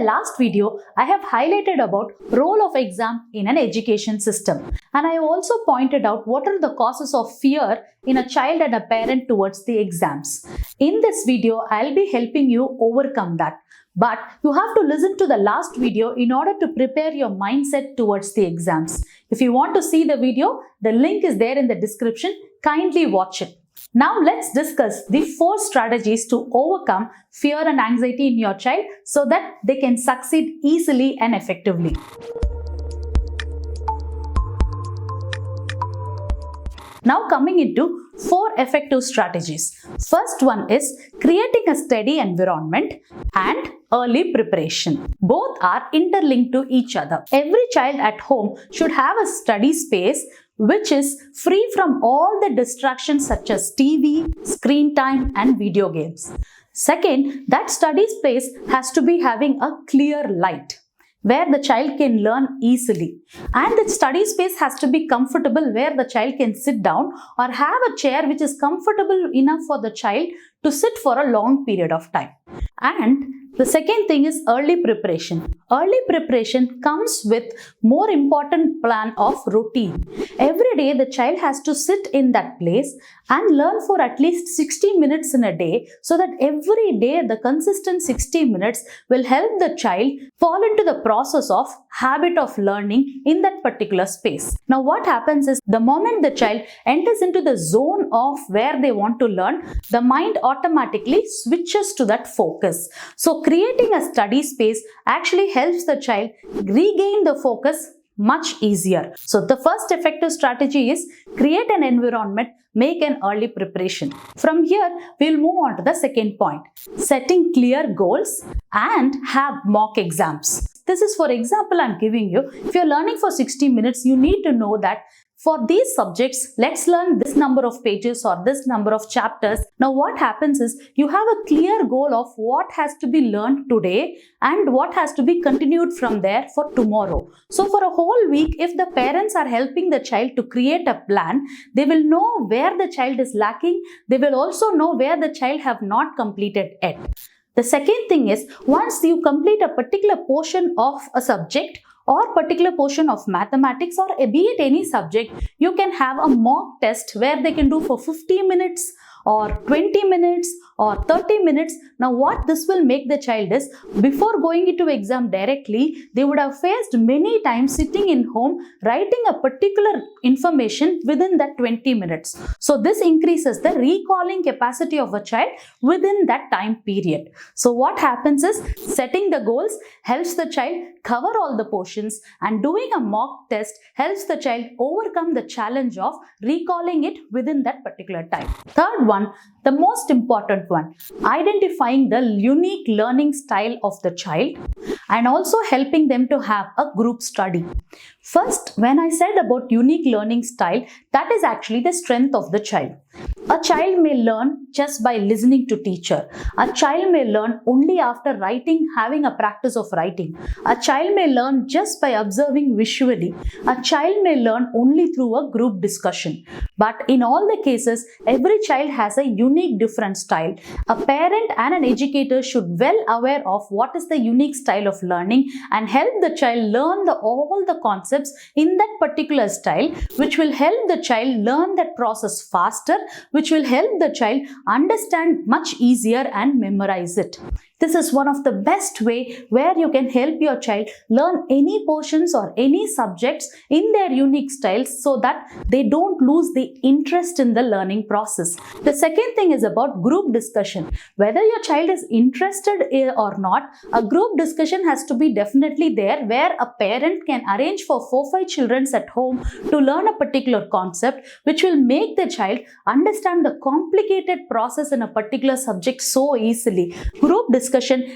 last video, I have highlighted about role of exam in an education system, and I also pointed out what are the causes of fear in a child and a parent towards the exams. In this video, I'll be helping you overcome that. But you have to listen to the last video in order to prepare your mindset towards the exams. If you want to see the video, the link is there in the description. Kindly watch it. Now let's discuss the 4 strategies to overcome fear and anxiety in your child so that they can succeed easily and effectively. Now coming into 4 effective strategies. First one is creating a steady environment and early preparation. Both are interlinked to each other. Every child at home should have a study space which is free from all the distractions such as TV, screen time and video games. Second, that study space has to be having a clear light where the child can learn easily, and the study space has to be comfortable where the child can sit down or have a chair which is comfortable enough for the child to sit for a long period of time. And the second thing is early preparation. Early preparation comes with more important plan of routine. Every day the child has to sit in that place and learn for at least 60 minutes in a day, so that every day the consistent 60 minutes will help the child fall into the process of habit of learning in that particular space. Now what happens is, the moment the child enters into the zone of where they want to learn, the mind automatically switches to that focus. So creating a study space actually helps the child regain the focus much easier. So the first effective strategy is create an environment, make an early preparation. From here, we'll move on to the second point, setting clear goals and have mock exams. This is, for example, I'm giving you, if you're learning for 60 minutes, you need to know that for these subjects, let's learn this number of pages or this number of chapters. Now what happens is, you have a clear goal of what has to be learned today and what has to be continued from there for tomorrow. So for a whole week, if the parents are helping the child to create a plan, they will know where the child is lacking. They will also know where the child have not completed yet. The second thing is, once you complete a particular portion of a subject or particular portion of mathematics, or be it any subject, you can have a mock test where they can do for 50 minutes or 20 minutes or 30 minutes. Now what this will make the child is, before going into exam directly, they would have faced many times sitting in home writing a particular information within that 20 minutes. So this increases the recalling capacity of a child within that time period. So what happens is, setting the goals helps the child cover all the portions, and doing a mock test helps the child overcome the challenge of recalling it within that particular time. Third one, the most important one, identifying the unique learning style of the child and also helping them to have a group study. First, when I said about unique learning style, that is actually the strength of the child. A child may learn just by listening to teacher. A child may learn only after writing, having a practice of writing. A child may learn just by observing visually. A child may learn only through a group discussion. But in all the cases, every child has a unique different style. A parent and an educator should well aware of what is the unique style of learning and help the child learn all the concepts in that particular style, which will help the child learn that process faster, which will help the child understand much easier and memorize it. This is one of the best way where you can help your child learn any portions or any subjects in their unique styles, so that they don't lose the interest in the learning process. The second thing is about group discussion. Whether your child is interested or not, a group discussion has to be definitely there, where a parent can arrange for 4-5 children at home to learn a particular concept, which will make the child understand the complicated process in a particular subject so easily. Group discussion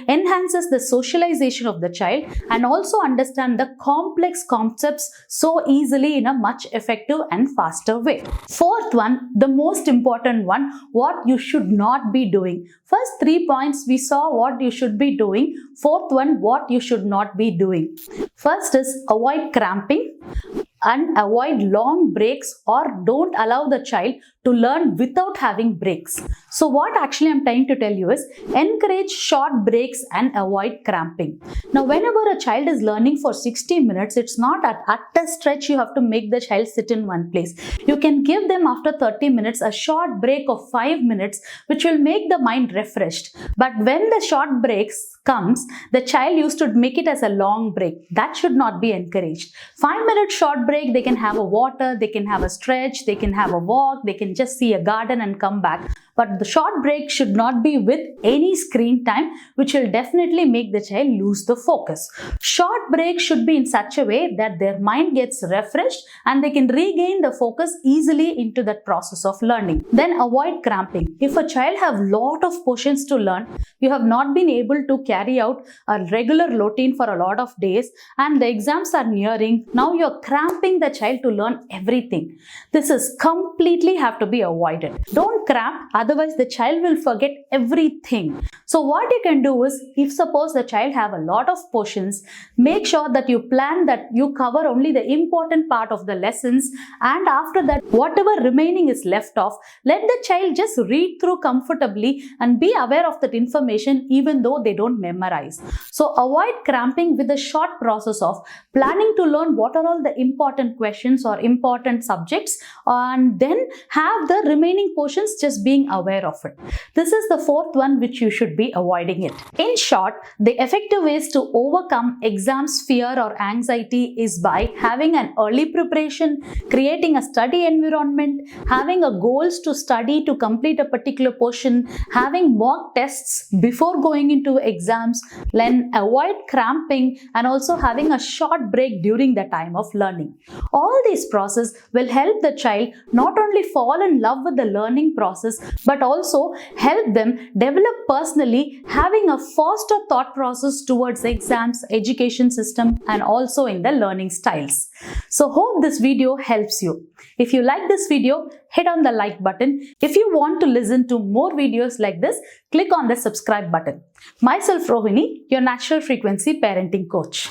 enhances the socialization of the child and also understand the complex concepts so easily in a much effective and faster way. Fourth one, the most important one, what you should not be doing. First 3 points we saw what you should be doing. fourth one, what you should not be doing. First is avoid cramping and avoid long breaks, or don't allow the child to learn without having breaks. So what actually I'm trying to tell you is encourage short breaks and avoid cramping. Now whenever a child is learning for 60 minutes, it's not at a stretch you have to make the child sit in one place. You can give them after 30 minutes a short break of 5 minutes, which will make the mind refreshed. But when the short breaks comes, the child used to make it as a long break. That should not be encouraged. 5-minute short break, they can have a water, they can have a stretch, they can have a walk, they can just see a garden and come back. But the short break should not be with any screen time, which will definitely make the child lose the focus. Short break should be in such a way that their mind gets refreshed and they can regain the focus easily into that process of learning. Then avoid cramping. If a child have lot of portions to learn, you have not been able to carry out a regular routine for a lot of days and the exams are nearing, now you're cramping the child to learn everything. This is completely have to be avoided. Don't cramp, otherwise the child will forget everything. So what you can do is, if suppose the child have a lot of portions, make sure that you plan that you cover only the important part of the lessons, and after that whatever remaining is left off, let the child just read through comfortably and be aware of that information even though they don't memorize. So avoid cramping with the short process of planning to learn what are all the important questions or important subjects, and then have the remaining portions just being aware of it. This is the fourth one which you should be avoiding it. In short, the effective ways to overcome exams fear or anxiety is by having an early preparation, creating a study environment, having a goals to study to complete a particular portion, having mock tests before going into exams, then avoid cramping, and also having a short break during the time of learning. All these process will help the child not only fall in love with the learning process, but also help them develop personally, having a faster thought process towards exams, education system, and also in the learning styles. So hope this video helps you. If you like this video, hit on the like button. If you want to listen to more videos like this, click on the subscribe button. Myself Rohini, your natural frequency parenting coach.